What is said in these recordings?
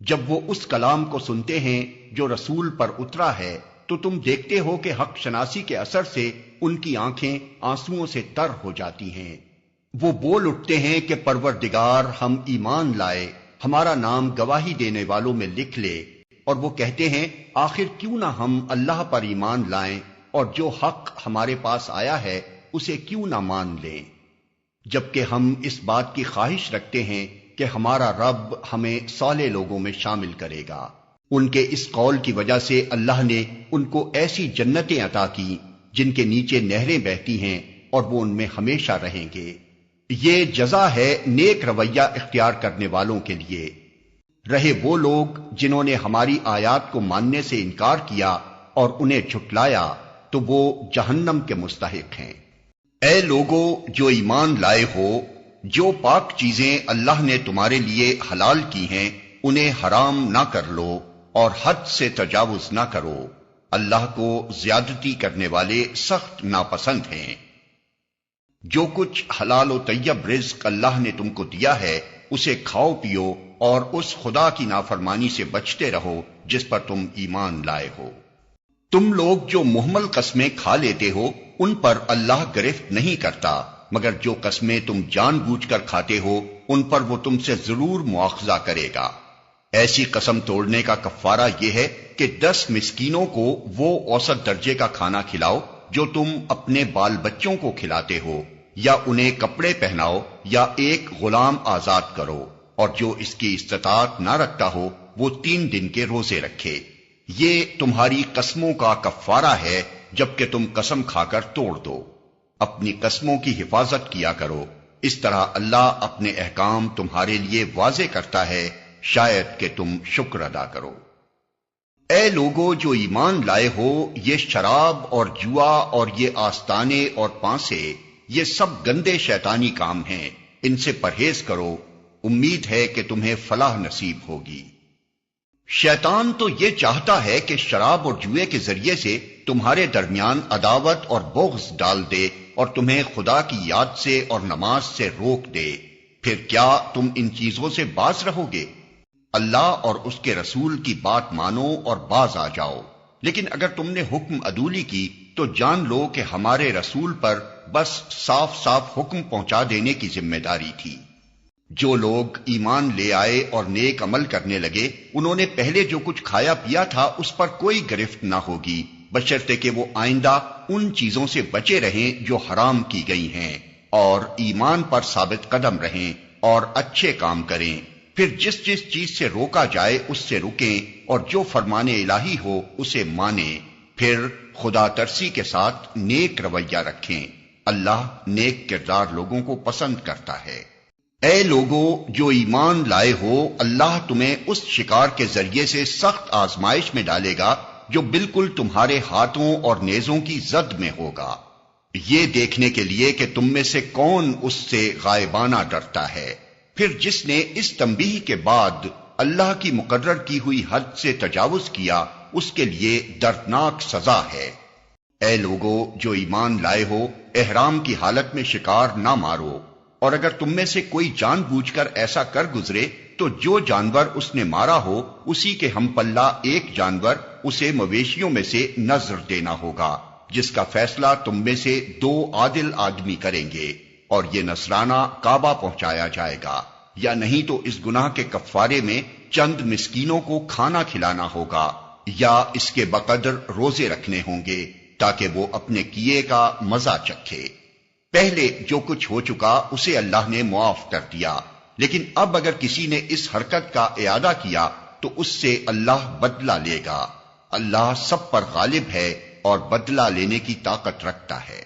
جب وہ اس کلام کو سنتے ہیں جو رسول پر اترا ہے تو تم دیکھتے ہو کہ حق شناسی کے اثر سے ان کی آنکھیں آنسوؤں سے تر ہو جاتی ہیں۔ وہ بول اٹھتے ہیں کہ پروردگار، ہم ایمان لائے، ہمارا نام گواہی دینے والوں میں لکھ لے۔ اور وہ کہتے ہیں آخر کیوں نہ ہم اللہ پر ایمان لائیں اور جو حق ہمارے پاس آیا ہے اسے کیوں نہ مان لیں، جبکہ ہم اس بات کی خواہش رکھتے ہیں کہ ہمارا رب ہمیں صالح لوگوں میں شامل کرے گا۔ ان کے اس قول کی وجہ سے اللہ نے ان کو ایسی جنتیں عطا کی جن کے نیچے نہریں بہتی ہیں اور وہ ان میں ہمیشہ رہیں گے۔ یہ جزا ہے نیک رویہ اختیار کرنے والوں کے لیے۔ رہے وہ لوگ جنہوں نے ہماری آیات کو ماننے سے انکار کیا اور انہیں جھٹلایا تو وہ جہنم کے مستحق ہیں۔ اے لوگو جو ایمان لائے ہو، جو پاک چیزیں اللہ نے تمہارے لیے حلال کی ہیں انہیں حرام نہ کر لو اور حد سے تجاوز نہ کرو، اللہ کو زیادتی کرنے والے سخت ناپسند ہیں۔ جو کچھ حلال و طیب رزق اللہ نے تم کو دیا ہے اسے کھاؤ پیو اور اس خدا کی نافرمانی سے بچتے رہو جس پر تم ایمان لائے ہو۔ تم لوگ جو مہمل قسمیں کھا لیتے ہو ان پر اللہ گرفت نہیں کرتا، مگر جو قسمیں تم جان بوجھ کر کھاتے ہو ان پر وہ تم سے ضرور مواخذہ کرے گا۔ ایسی قسم توڑنے کا کفارہ یہ ہے کہ 10 مسکینوں کو وہ اوسط درجے کا کھانا کھلاؤ جو تم اپنے بال بچوں کو کھلاتے ہو، یا انہیں کپڑے پہناؤ یا ایک غلام آزاد کرو، اور جو اس کی استطاعت نہ رکھتا ہو وہ 3 دن کے روزے رکھے۔ یہ تمہاری قسموں کا کفارہ ہے جبکہ تم قسم کھا کر توڑ دو۔ اپنی قسموں کی حفاظت کیا کرو، اس طرح اللہ اپنے احکام تمہارے لیے واضح کرتا ہے، شاید کہ تم شکر ادا کرو۔ اے لوگو جو ایمان لائے ہو، یہ شراب اور جوا اور یہ آستانے اور پانسے، یہ سب گندے شیطانی کام ہیں، ان سے پرہیز کرو، امید ہے کہ تمہیں فلاح نصیب ہوگی۔ شیطان تو یہ چاہتا ہے کہ شراب اور جوئے کے ذریعے سے تمہارے درمیان عداوت اور بغض ڈال دے اور تمہیں خدا کی یاد سے اور نماز سے روک دے۔ پھر کیا تم ان چیزوں سے باز رہو گے؟ اللہ اور اس کے رسول کی بات مانو اور باز آ جاؤ۔ لیکن اگر تم نے حکم عدولی کی تو جان لو کہ ہمارے رسول پر بس صاف صاف حکم پہنچا دینے کی ذمہ داری تھی۔ جو لوگ ایمان لے آئے اور نیک عمل کرنے لگے انہوں نے پہلے جو کچھ کھایا پیا تھا اس پر کوئی گرفت نہ ہوگی، بشرطے کہ وہ آئندہ ان چیزوں سے بچے رہیں جو حرام کی گئی ہیں، اور ایمان پر ثابت قدم رہیں اور اچھے کام کریں۔ پھر جس جس چیز سے روکا جائے اس سے رکیں اور جو فرمان الہی ہو اسے مانیں۔ پھر خدا ترسی کے ساتھ نیک رویہ رکھیں، اللہ نیک کردار لوگوں کو پسند کرتا ہے۔ اے لوگو جو ایمان لائے ہو، اللہ تمہیں اس شکار کے ذریعے سے سخت آزمائش میں ڈالے گا جو بالکل تمہارے ہاتھوں اور نیزوں کی زد میں ہوگا، یہ دیکھنے کے لیے کہ تم میں سے کون اس سے غائبانہ ڈرتا ہے۔ پھر جس نے اس تنبیہ کے بعد اللہ کی مقرر کی ہوئی حد سے تجاوز کیا اس کے لیے دردناک سزا ہے۔ اے لوگو جو ایمان لائے ہو، احرام کی حالت میں شکار نہ مارو، اور اگر تم میں سے کوئی جان بوجھ کر ایسا کر گزرے تو جو جانور اس نے مارا ہو اسی کے ہم پلہ ایک جانور اسے مویشیوں میں سے نذر دینا ہوگا، جس کا فیصلہ تم میں سے 2 عادل آدمی کریں گے، اور یہ نذرانہ کعبہ پہنچایا جائے گا، یا نہیں تو اس گناہ کے کفارے میں چند مسکینوں کو کھانا کھلانا ہوگا، یا اس کے بقدر روزے رکھنے ہوں گے تاکہ وہ اپنے کیے کا مزہ چکھے۔ پہلے جو کچھ ہو چکا اسے اللہ نے معاف کر دیا، لیکن اب اگر کسی نے اس حرکت کا اعادہ کیا تو اس سے اللہ بدلہ لے گا۔ اللہ سب پر غالب ہے اور بدلہ لینے کی طاقت رکھتا ہے۔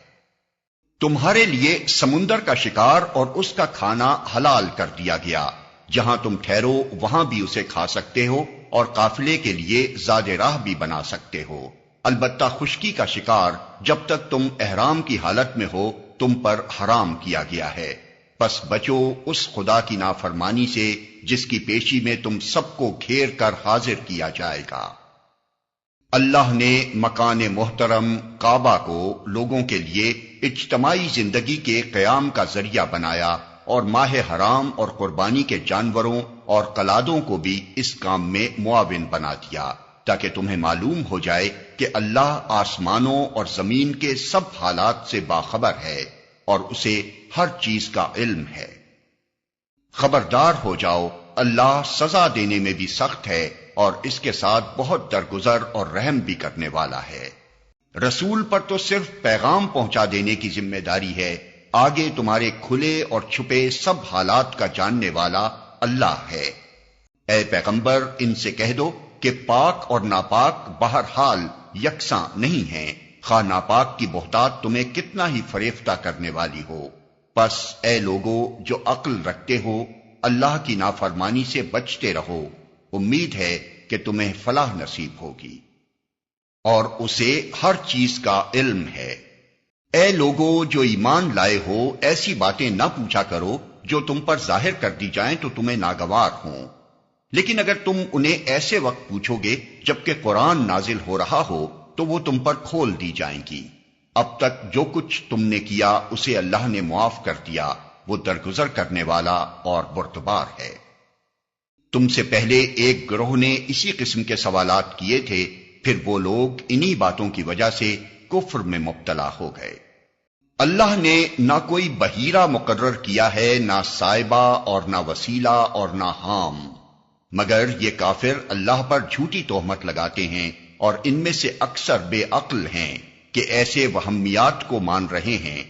تمہارے لیے سمندر کا شکار اور اس کا کھانا حلال کر دیا گیا، جہاں تم ٹھہرو وہاں بھی اسے کھا سکتے ہو اور قافلے کے لیے زاد راہ بھی بنا سکتے ہو۔ البتہ خشکی کا شکار جب تک تم احرام کی حالت میں ہو تم پر حرام کیا گیا ہے، پس بچو اس خدا کی نافرمانی سے جس کی پیشی میں تم سب کو گھیر کر حاضر کیا جائے گا۔ اللہ نے مکان محترم کعبہ کو لوگوں کے لیے اجتماعی زندگی کے قیام کا ذریعہ بنایا اور ماہ حرام اور قربانی کے جانوروں اور قلادوں کو بھی اس کام میں معاون بنا دیا، تاکہ تمہیں معلوم ہو جائے کہ اللہ آسمانوں اور زمین کے سب حالات سے باخبر ہے اور اسے ہر چیز کا علم ہے۔ خبردار ہو جاؤ، اللہ سزا دینے میں بھی سخت ہے اور اس کے ساتھ بہت درگزر اور رحم بھی کرنے والا ہے۔ رسول پر تو صرف پیغام پہنچا دینے کی ذمہ داری ہے، آگے تمہارے کھلے اور چھپے سب حالات کا جاننے والا اللہ ہے۔ اے پیغمبر، ان سے کہہ دو کہ پاک اور ناپاک بہرحال یکساں نہیں ہیں، خواہ ناپاک کی بہتات تمہیں کتنا ہی فریفتہ کرنے والی ہو۔ پس اے لوگو جو عقل رکھتے ہو، اللہ کی نافرمانی سے بچتے رہو، امید ہے کہ تمہیں فلاح نصیب ہوگی، اور اسے ہر چیز کا علم ہے۔ اے لوگو جو ایمان لائے ہو، ایسی باتیں نہ پوچھا کرو جو تم پر ظاہر کر دی جائیں تو تمہیں ناگوار ہوں، لیکن اگر تم انہیں ایسے وقت پوچھو گے جبکہ قرآن نازل ہو رہا ہو تو وہ تم پر کھول دی جائیں گی۔ اب تک جو کچھ تم نے کیا اسے اللہ نے معاف کر دیا، وہ درگزر کرنے والا اور بردبار ہے۔ تم سے پہلے ایک گروہ نے اسی قسم کے سوالات کیے تھے، پھر وہ لوگ انہی باتوں کی وجہ سے کفر میں مبتلا ہو گئے۔ اللہ نے نہ کوئی بحیرہ مقرر کیا ہے، نہ سائبہ اور نہ وسیلہ اور نہ حام، مگر یہ کافر اللہ پر جھوٹی تہمت لگاتے ہیں اور ان میں سے اکثر بے عقل ہیں کہ ایسے وہمیات کو مان رہے ہیں۔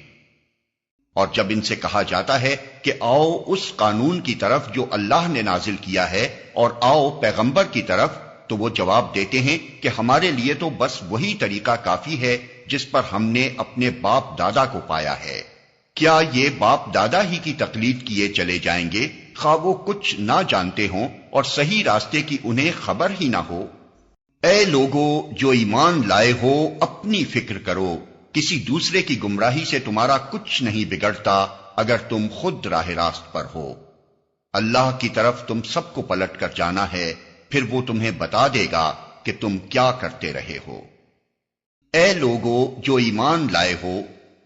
اور جب ان سے کہا جاتا ہے کہ آؤ اس قانون کی طرف جو اللہ نے نازل کیا ہے اور آؤ پیغمبر کی طرف، تو وہ جواب دیتے ہیں کہ ہمارے لیے تو بس وہی طریقہ کافی ہے جس پر ہم نے اپنے باپ دادا کو پایا ہے۔ کیا یہ باپ دادا ہی کی تقلید کیے چلے جائیں گے، خواہ وہ کچھ نہ جانتے ہوں اور صحیح راستے کی انہیں خبر ہی نہ ہو؟ اے لوگو جو ایمان لائے ہو، اپنی فکر کرو، کسی دوسرے کی گمراہی سے تمہارا کچھ نہیں بگڑتا اگر تم خود راہ راست پر ہو۔ اللہ کی طرف تم سب کو پلٹ کر جانا ہے، پھر وہ تمہیں بتا دے گا کہ تم کیا کرتے رہے ہو۔ اے لوگو جو ایمان لائے ہو،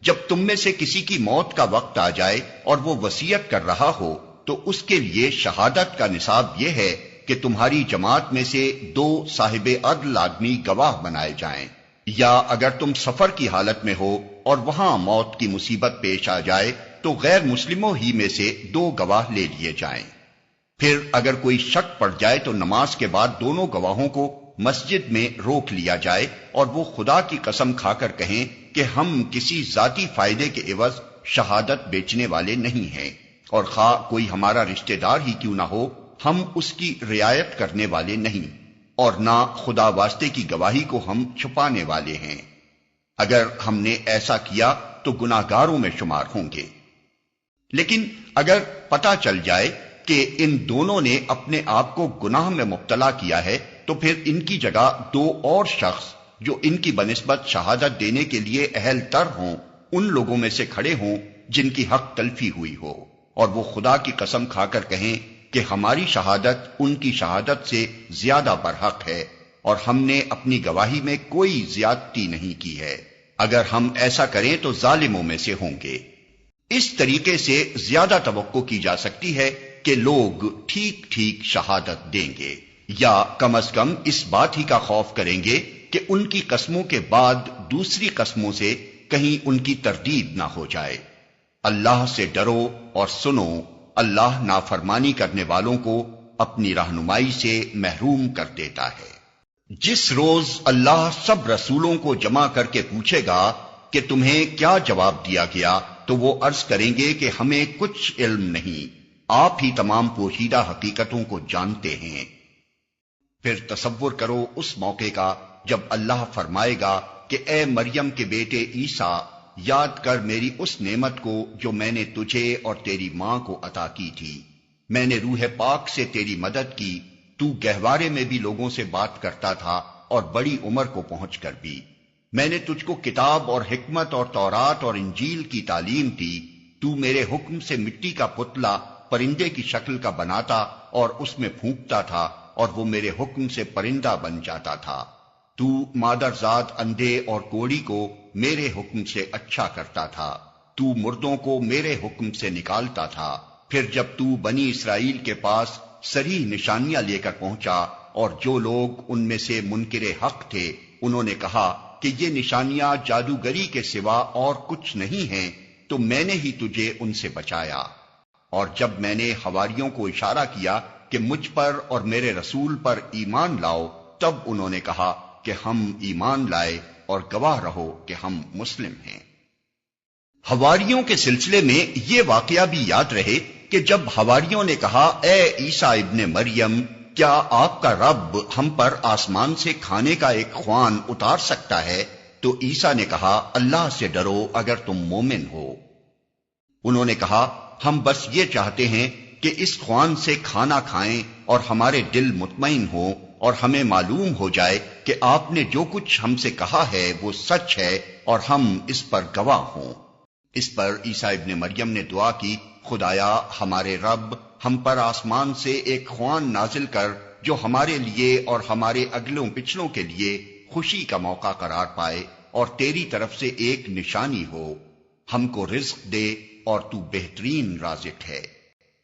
جب تم میں سے کسی کی موت کا وقت آ جائے اور وہ وصیت کر رہا ہو تو اس کے لیے شہادت کا نصاب یہ ہے کہ تمہاری جماعت میں سے 2 صاحب عدل آدمی گواہ بنائے جائیں، یا اگر تم سفر کی حالت میں ہو اور وہاں موت کی مصیبت پیش آ جائے تو غیر مسلموں ہی میں سے 2 گواہ لے لیے جائیں۔ پھر اگر کوئی شک پڑ جائے تو نماز کے بعد دونوں گواہوں کو مسجد میں روک لیا جائے اور وہ خدا کی قسم کھا کر کہیں کہ ہم کسی ذاتی فائدے کے عوض شہادت بیچنے والے نہیں ہیں، اور خواہ کوئی ہمارا رشتہ دار ہی کیوں نہ ہو، ہم اس کی رعایت کرنے والے نہیں، اور نہ خدا واسطے کی گواہی کو ہم چھپانے والے ہیں۔ اگر ہم نے ایسا کیا تو گناہگاروں میں شمار ہوں گے۔ لیکن اگر پتہ چل جائے کہ ان دونوں نے اپنے آپ کو گناہ میں مبتلا کیا ہے تو پھر ان کی جگہ 2 اور شخص جو ان کی بنسبت شہادت دینے کے لیے اہل تر ہوں، ان لوگوں میں سے کھڑے ہوں جن کی حق تلفی ہوئی ہو، اور وہ خدا کی قسم کھا کر کہیں کہ ہماری شہادت ان کی شہادت سے زیادہ برحق ہے اور ہم نے اپنی گواہی میں کوئی زیادتی نہیں کی ہے۔ اگر ہم ایسا کریں تو ظالموں میں سے ہوں گے۔ اس طریقے سے زیادہ توقع کی جا سکتی ہے کہ لوگ ٹھیک ٹھیک شہادت دیں گے، یا کم از کم اس بات ہی کا خوف کریں گے کہ ان کی قسموں کے بعد دوسری قسموں سے کہیں ان کی تردید نہ ہو جائے۔ اللہ سے ڈرو اور سنو، اللہ نافرمانی کرنے والوں کو اپنی رہنمائی سے محروم کر دیتا ہے۔ جس روز اللہ سب رسولوں کو جمع کر کے پوچھے گا کہ تمہیں کیا جواب دیا گیا تو وہ عرض کریں گے کہ ہمیں کچھ علم نہیں، آپ ہی تمام پوشیدہ حقیقتوں کو جانتے ہیں۔ پھر تصور کرو اس موقع کا جب اللہ فرمائے گا کہ اے مریم کے بیٹے عیسیٰ، یاد کر میری اس نعمت کو جو میں نے تجھے اور تیری ماں کو عطا کی تھی۔ میں نے روح پاک سے تیری مدد کی، تو گہوارے میں بھی لوگوں سے بات کرتا تھا اور بڑی عمر کو پہنچ کر بھی۔ میں نے تجھ کو کتاب اور حکمت اور تورات اور انجیل کی تعلیم دی، تو میرے حکم سے مٹی کا پتلا پرندے کی شکل کا بناتا اور اس میں پھونکتا تھا اور وہ میرے حکم سے پرندہ بن جاتا تھا۔ تو مادرزاد اندھے اور کوڑی کو میرے حکم سے اچھا کرتا تھا۔ تو مردوں کو میرے حکم سے نکالتا تھا، پھر جب تو بنی اسرائیل کے پاس صریح نشانیاں لے کر پہنچا اور جو لوگ ان میں سے منکر حق تھے انہوں نے کہا کہ یہ نشانیاں جادوگری کے سوا اور کچھ نہیں ہیں، تو میں نے ہی تجھے ان سے بچایا۔ اور جب میں نے حواریوں کو اشارہ کیا کہ مجھ پر اور میرے رسول پر ایمان لاؤ، تب انہوں نے کہا کہ ہم ایمان لائے اور گواہ رہو کہ ہم مسلم ہیں۔ حواریوں کے سلسلے میں یہ واقعہ بھی یاد رہے کہ جب حواریوں نے کہا اے عیسیٰ ابن مریم، کیا آپ کا رب ہم پر آسمان سے کھانے کا ایک خوان اتار سکتا ہے؟ تو عیسیٰ نے کہا اللہ سے ڈرو اگر تم مومن ہو۔ انہوں نے کہا ہم بس یہ چاہتے ہیں کہ اس خوان سے کھانا کھائیں اور ہمارے دل مطمئن ہوں اور ہمیں معلوم ہو جائے کہ آپ نے جو کچھ ہم سے کہا ہے وہ سچ ہے اور ہم اس پر گواہ ہوں۔ اس پر عیسیٰ ابن مریم نے دعا کی، خدایا ہمارے رب، ہم پر آسمان سے ایک خوان نازل کر جو ہمارے لیے اور ہمارے اگلوں پچھلوں کے لیے خوشی کا موقع قرار پائے اور تیری طرف سے ایک نشانی ہو، ہم کو رزق دے اور تو بہترین رازق ہے۔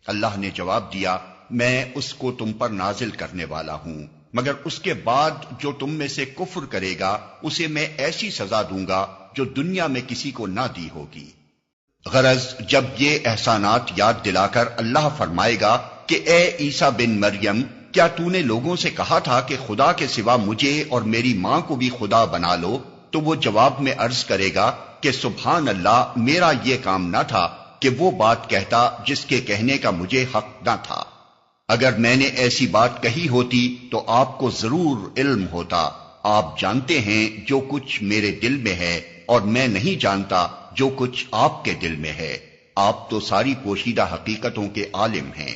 اللہ نے جواب دیا میں اس کو تم پر نازل کرنے والا ہوں، مگر اس کے بعد جو تم میں سے کفر کرے گا اسے میں ایسی سزا دوں گا جو دنیا میں کسی کو نہ دی ہوگی۔ غرض جب یہ احسانات یاد دلا کر اللہ فرمائے گا کہ اے عیسیٰ بن مریم، کیا تو نے لوگوں سے کہا تھا کہ خدا کے سوا مجھے اور میری ماں کو بھی خدا بنا لو؟ تو وہ جواب میں عرض کرے گا کہ سبحان اللہ، میرا یہ کام نہ تھا کہ وہ بات کہتا جس کے کہنے کا مجھے حق نہ تھا۔ اگر میں نے ایسی بات کہی ہوتی تو آپ کو ضرور علم ہوتا، آپ جانتے ہیں جو کچھ میرے دل میں ہے اور میں نہیں جانتا جو کچھ آپ کے دل میں ہے، آپ تو ساری پوشیدہ حقیقتوں کے عالم ہیں۔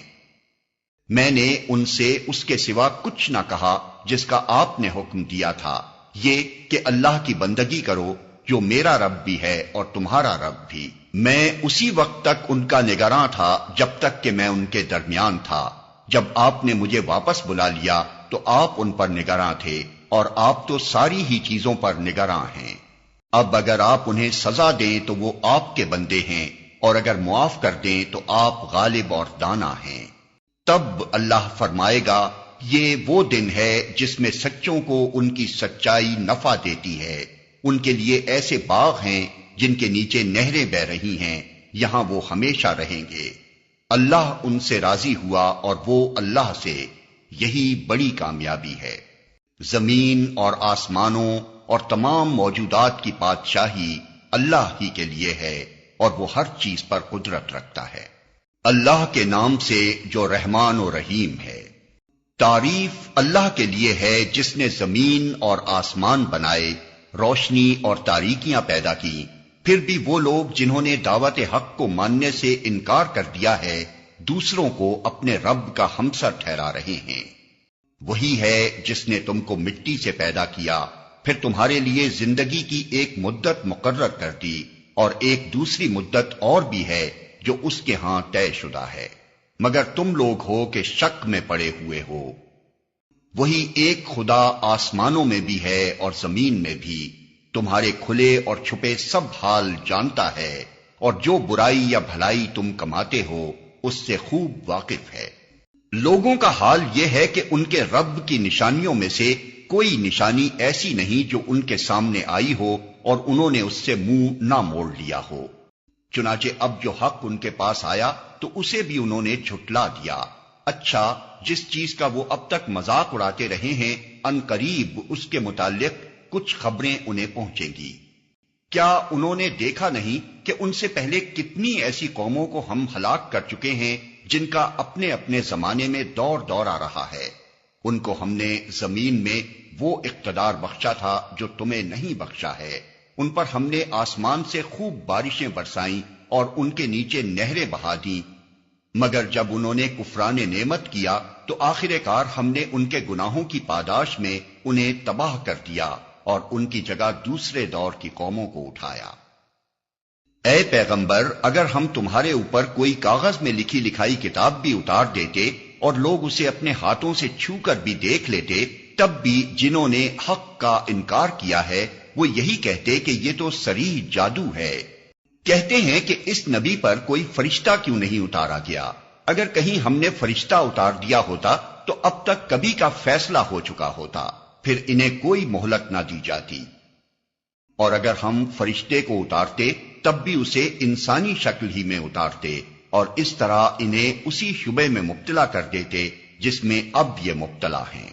میں نے ان سے اس کے سوا کچھ نہ کہا جس کا آپ نے حکم دیا تھا، یہ کہ اللہ کی بندگی کرو جو میرا رب بھی ہے اور تمہارا رب بھی۔ میں اسی وقت تک ان کا نگراں تھا جب تک کہ میں ان کے درمیان تھا، جب آپ نے مجھے واپس بلا لیا تو آپ ان پر نگراں تھے اور آپ تو ساری ہی چیزوں پر نگراں ہیں۔ اب اگر آپ انہیں سزا دیں تو وہ آپ کے بندے ہیں اور اگر معاف کر دیں تو آپ غالب اور دانا ہیں۔ تب اللہ فرمائے گا یہ وہ دن ہے جس میں سچوں کو ان کی سچائی نفع دیتی ہے، ان کے لیے ایسے باغ ہیں جن کے نیچے نہریں بہ رہی ہیں، یہاں وہ ہمیشہ رہیں گے۔ اللہ ان سے راضی ہوا اور وہ اللہ سے، یہی بڑی کامیابی ہے۔ زمین اور آسمانوں اور تمام موجودات کی بادشاہی اللہ ہی کے لیے ہے اور وہ ہر چیز پر قدرت رکھتا ہے۔ اللہ کے نام سے جو رحمان و رحیم ہے۔ تعریف اللہ کے لیے ہے جس نے زمین اور آسمان بنائے، روشنی اور تاریکیاں پیدا کی، پھر بھی وہ لوگ جنہوں نے دعوت حق کو ماننے سے انکار کر دیا ہے دوسروں کو اپنے رب کا ہمسر ٹھہرا رہے ہیں۔ وہی ہے جس نے تم کو مٹی سے پیدا کیا، پھر تمہارے لیے زندگی کی ایک مدت مقرر کر دی اور ایک دوسری مدت اور بھی ہے جو اس کے ہاں طے شدہ ہے، مگر تم لوگ ہو کہ شک میں پڑے ہوئے ہو۔ وہی ایک خدا آسمانوں میں بھی ہے اور زمین میں بھی، تمہارے کھلے اور چھپے سب حال جانتا ہے، اور جو برائی یا بھلائی تم کماتے ہو اس سے خوب واقف ہے۔ لوگوں کا حال یہ ہے کہ ان کے رب کی نشانیوں میں سے کوئی نشانی ایسی نہیں جو ان کے سامنے آئی ہو اور انہوں نے اس سے منہ نہ موڑ لیا ہو۔ چنانچہ اب جو حق ان کے پاس آیا تو اسے بھی انہوں نے جھٹلا دیا۔ اچھا، جس چیز کا وہ اب تک مذاق اڑاتے رہے ہیں ان قریب اس کے متعلق کچھ خبریں انہیں پہنچیں گی۔ کیا انہوں نے دیکھا نہیں کہ ان سے پہلے کتنی ایسی قوموں کو ہم ہلاک کر چکے ہیں جن کا اپنے اپنے زمانے میں دور دور آ رہا ہے؟ ان کو ہم نے زمین میں وہ اقتدار بخشا تھا جو تمہیں نہیں بخشا ہے، ان پر ہم نے آسمان سے خوب بارشیں برسائیں اور ان کے نیچے نہریں بہا دیں، مگر جب انہوں نے کفران نعمت کیا تو آخر کار ہم نے ان کے گناہوں کی پاداش میں انہیں تباہ کر دیا اور ان کی جگہ دوسرے دور کی قوموں کو اٹھایا۔ اے پیغمبر، اگر ہم تمہارے اوپر کوئی کاغذ میں لکھی لکھائی کتاب بھی اتار دیتے اور لوگ اسے اپنے ہاتھوں سے چھو کر بھی دیکھ لیتے، تب بھی جنہوں نے حق کا انکار کیا ہے وہ یہی کہتے کہ یہ تو صریح جادو ہے۔ کہتے ہیں کہ اس نبی پر کوئی فرشتہ کیوں نہیں اتارا گیا؟ اگر کہیں ہم نے فرشتہ اتار دیا ہوتا تو اب تک کبھی کا فیصلہ ہو چکا ہوتا، پھر انہیں کوئی مہلت نہ دی جاتی۔ اور اگر ہم فرشتے کو اتارتے تب بھی اسے انسانی شکل ہی میں اتارتے، اور اس طرح انہیں اسی شبے میں مبتلا کر دیتے جس میں اب یہ مبتلا ہیں۔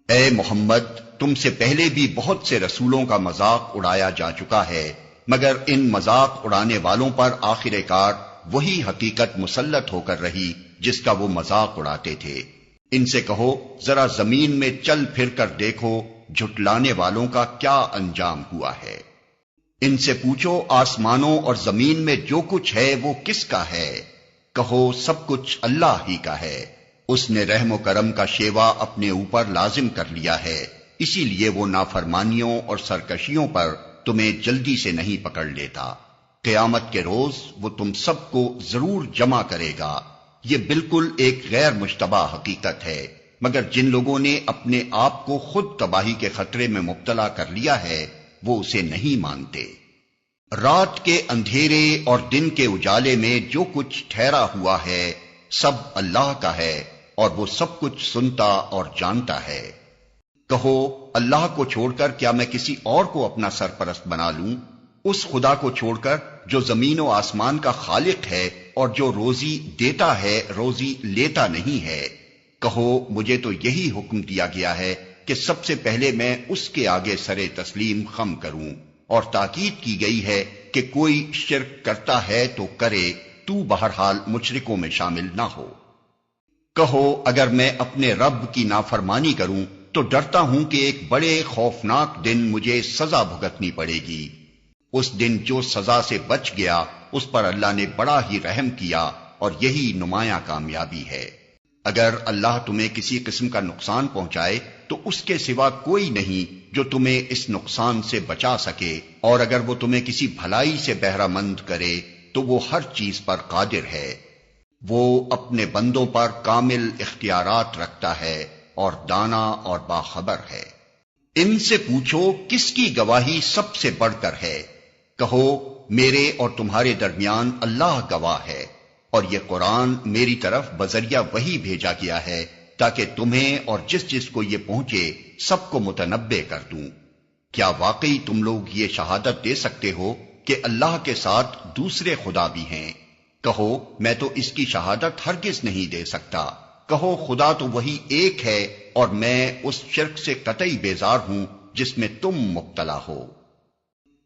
اے محمد، تم سے پہلے بھی بہت سے رسولوں کا مذاق اڑایا جا چکا ہے، مگر ان مذاق اڑانے والوں پر آخر کار وہی حقیقت مسلط ہو کر رہی جس کا وہ مذاق اڑاتے تھے۔ ان سے کہو ذرا زمین میں چل پھر کر دیکھو جھٹلانے والوں کا کیا انجام ہوا ہے۔ ان سے پوچھو آسمانوں اور زمین میں جو کچھ ہے وہ کس کا ہے؟ کہو سب کچھ اللہ ہی کا ہے۔ اس نے رحم و کرم کا شیوا اپنے اوپر لازم کر لیا ہے، اسی لیے وہ نافرمانیوں اور سرکشیوں پر تمہیں جلدی سے نہیں پکڑ لیتا۔ قیامت کے روز وہ تم سب کو ضرور جمع کرے گا۔ یہ بالکل ایک غیر مشتبہ حقیقت ہے، مگر جن لوگوں نے اپنے آپ کو خود تباہی کے خطرے میں مبتلا کر لیا ہے وہ اسے نہیں مانتے۔ رات کے اندھیرے اور دن کے اجالے میں جو کچھ ٹھہرا ہوا ہے سب اللہ کا ہے، اور وہ سب کچھ سنتا اور جانتا ہے۔ کہو اللہ کو چھوڑ کر کیا میں کسی اور کو اپنا سرپرست بنا لوں؟ اس خدا کو چھوڑ کر جو زمین و آسمان کا خالق ہے اور جو روزی دیتا ہے روزی لیتا نہیں ہے۔ کہو مجھے تو یہی حکم دیا گیا ہے کہ سب سے پہلے میں اس کے آگے سرے تسلیم خم کروں، اور تاکید کی گئی ہے کہ کوئی شرک کرتا ہے تو کرے، تو بہرحال مشرکوں میں شامل نہ ہو۔ کہو اگر میں اپنے رب کی نافرمانی کروں تو ڈرتا ہوں کہ ایک بڑے خوفناک دن مجھے سزا بھگتنی پڑے گی۔ اس دن جو سزا سے بچ گیا اس پر اللہ نے بڑا ہی رحم کیا، اور یہی نمایاں کامیابی ہے۔ اگر اللہ تمہیں کسی قسم کا نقصان پہنچائے تو اس کے سوا کوئی نہیں جو تمہیں اس نقصان سے بچا سکے، اور اگر وہ تمہیں کسی بھلائی سے بہرہ مند کرے تو وہ ہر چیز پر قادر ہے۔ وہ اپنے بندوں پر کامل اختیارات رکھتا ہے اور دانا اور باخبر ہے۔ ان سے پوچھو کس کی گواہی سب سے بڑھ کر ہے؟ کہو میرے اور تمہارے درمیان اللہ گواہ ہے، اور یہ قرآن میری طرف بذریعہ وحی بھیجا گیا ہے تاکہ تمہیں اور جس جس کو یہ پہنچے سب کو متنبع کر دوں۔ کیا واقعی تم لوگ یہ شہادت دے سکتے ہو کہ اللہ کے ساتھ دوسرے خدا بھی ہیں؟ کہو میں تو اس کی شہادت ہرگز نہیں دے سکتا۔ کہو خدا تو وہی ایک ہے، اور میں اس شرک سے قطعی بیزار ہوں جس میں تم مبتلا ہو۔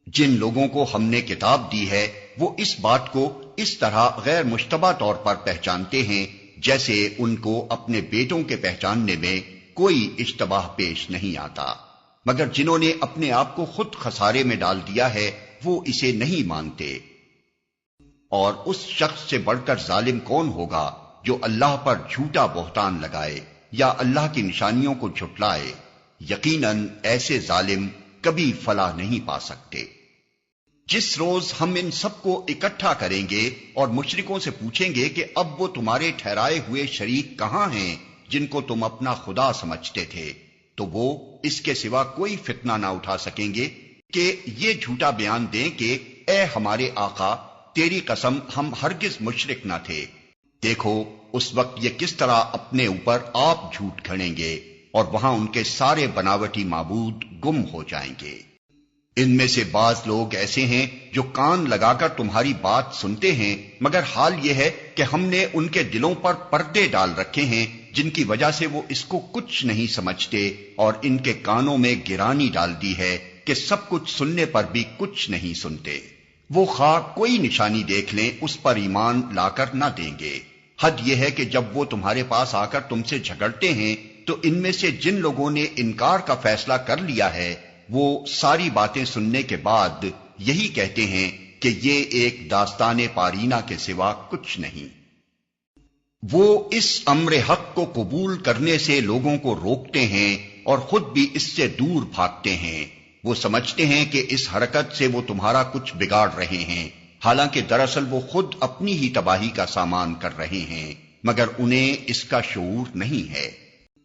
جن لوگوں کو ہم نے کتاب دی ہے وہ اس بات کو اس طرح غیر مشتبہ طور پر پہچانتے ہیں جیسے ان کو اپنے بیٹوں کے پہچاننے میں کوئی اشتباہ پیش نہیں آتا، مگر جنہوں نے اپنے آپ کو خود خسارے میں ڈال دیا ہے وہ اسے نہیں مانتے۔ اور اس شخص سے بڑھ کر ظالم کون ہوگا جو اللہ پر جھوٹا بہتان لگائے یا اللہ کی نشانیوں کو جھٹلائے؟ یقیناً ایسے ظالم کبھی فلاح نہیں پا سکتے۔ جس روز ہم ان سب کو اکٹھا کریں گے اور مشرکوں سے پوچھیں گے کہ اب وہ تمہارے ٹھہرائے ہوئے شریک کہاں ہیں جن کو تم اپنا خدا سمجھتے تھے، تو وہ اس کے سوا کوئی فتنہ نہ اٹھا سکیں گے کہ یہ جھوٹا بیان دیں کہ اے ہمارے آقا تیری قسم ہم ہرگز مشرک نہ تھے۔ دیکھو اس وقت یہ کس طرح اپنے اوپر آپ جھوٹ گھڑیں گے، اور وہاں ان کے سارے بناوٹی معبود گم ہو جائیں گے۔ ان میں سے بعض لوگ ایسے ہیں جو کان لگا کر تمہاری بات سنتے ہیں، مگر حال یہ ہے کہ ہم نے ان کے دلوں پر پردے ڈال رکھے ہیں جن کی وجہ سے وہ اس کو کچھ نہیں سمجھتے، اور ان کے کانوں میں گرانی ڈال دی ہے کہ سب کچھ سننے پر بھی کچھ نہیں سنتے۔ وہ خواہ کوئی نشانی دیکھ لیں اس پر ایمان لا کر نہ دیں گے۔ حد یہ ہے کہ جب وہ تمہارے پاس آ کر تم سے جھگڑتے ہیں تو ان میں سے جن لوگوں نے انکار کا فیصلہ کر لیا ہے وہ ساری باتیں سننے کے بعد یہی کہتے ہیں کہ یہ ایک داستان پارینہ کے سوا کچھ نہیں۔ وہ اس امر حق کو قبول کرنے سے لوگوں کو روکتے ہیں اور خود بھی اس سے دور بھاگتے ہیں۔ وہ سمجھتے ہیں کہ اس حرکت سے وہ تمہارا کچھ بگاڑ رہے ہیں، حالانکہ دراصل وہ خود اپنی ہی تباہی کا سامان کر رہے ہیں، مگر انہیں اس کا شعور نہیں ہے۔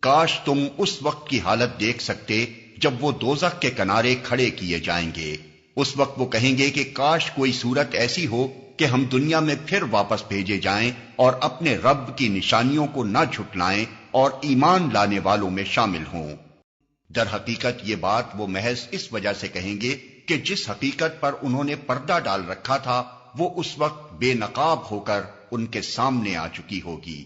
کاش تم اس وقت کی حالت دیکھ سکتے جب وہ دوزخ کے کنارے کھڑے کیے جائیں گے، اس وقت وہ کہیں گے کہ کاش کوئی صورت ایسی ہو کہ ہم دنیا میں پھر واپس بھیجے جائیں اور اپنے رب کی نشانیوں کو نہ جھٹلائیں اور ایمان لانے والوں میں شامل ہوں۔ در حقیقت یہ بات وہ محض اس وجہ سے کہیں گے کہ جس حقیقت پر انہوں نے پردہ ڈال رکھا تھا وہ اس وقت بے نقاب ہو کر ان کے سامنے آ چکی ہوگی،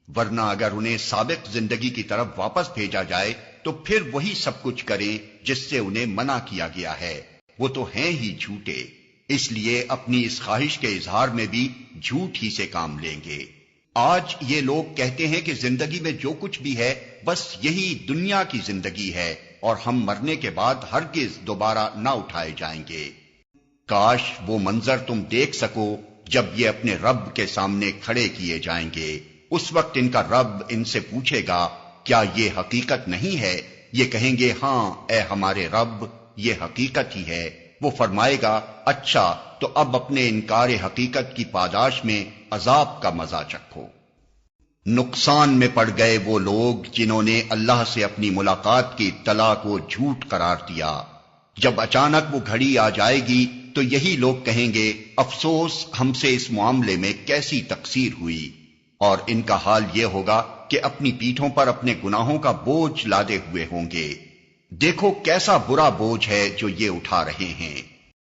ورنہ اگر انہیں سابق زندگی کی طرف واپس بھیجا جائے تو پھر وہی سب کچھ کریں جس سے انہیں منع کیا گیا ہے، وہ تو ہیں ہی جھوٹے، اس لیے اپنی اس خواہش کے اظہار میں بھی جھوٹ ہی سے کام لیں گے۔ آج یہ لوگ کہتے ہیں کہ زندگی میں جو کچھ بھی ہے بس یہی دنیا کی زندگی ہے اور ہم مرنے کے بعد ہرگز دوبارہ نہ اٹھائے جائیں گے۔ کاش وہ منظر تم دیکھ سکو جب یہ اپنے رب کے سامنے کھڑے کیے جائیں گے، اس وقت ان کا رب ان سے پوچھے گا کیا یہ حقیقت نہیں ہے؟ یہ کہیں گے ہاں اے ہمارے رب یہ حقیقت ہی ہے۔ وہ فرمائے گا اچھا تو اب اپنے انکار حقیقت کی پاداش میں عذاب کا مزہ چکھو۔ نقصان میں پڑ گئے وہ لوگ جنہوں نے اللہ سے اپنی ملاقات کی اطلاع کو جھوٹ قرار دیا۔ جب اچانک وہ گھڑی آ جائے گی تو یہی لوگ کہیں گے افسوس ہم سے اس معاملے میں کیسی تقصیر ہوئی، اور ان کا حال یہ ہوگا کہ اپنی پیٹھوں پر اپنے گناہوں کا بوجھ لادے ہوئے ہوں گے۔ دیکھو کیسا برا بوجھ ہے جو یہ اٹھا رہے ہیں۔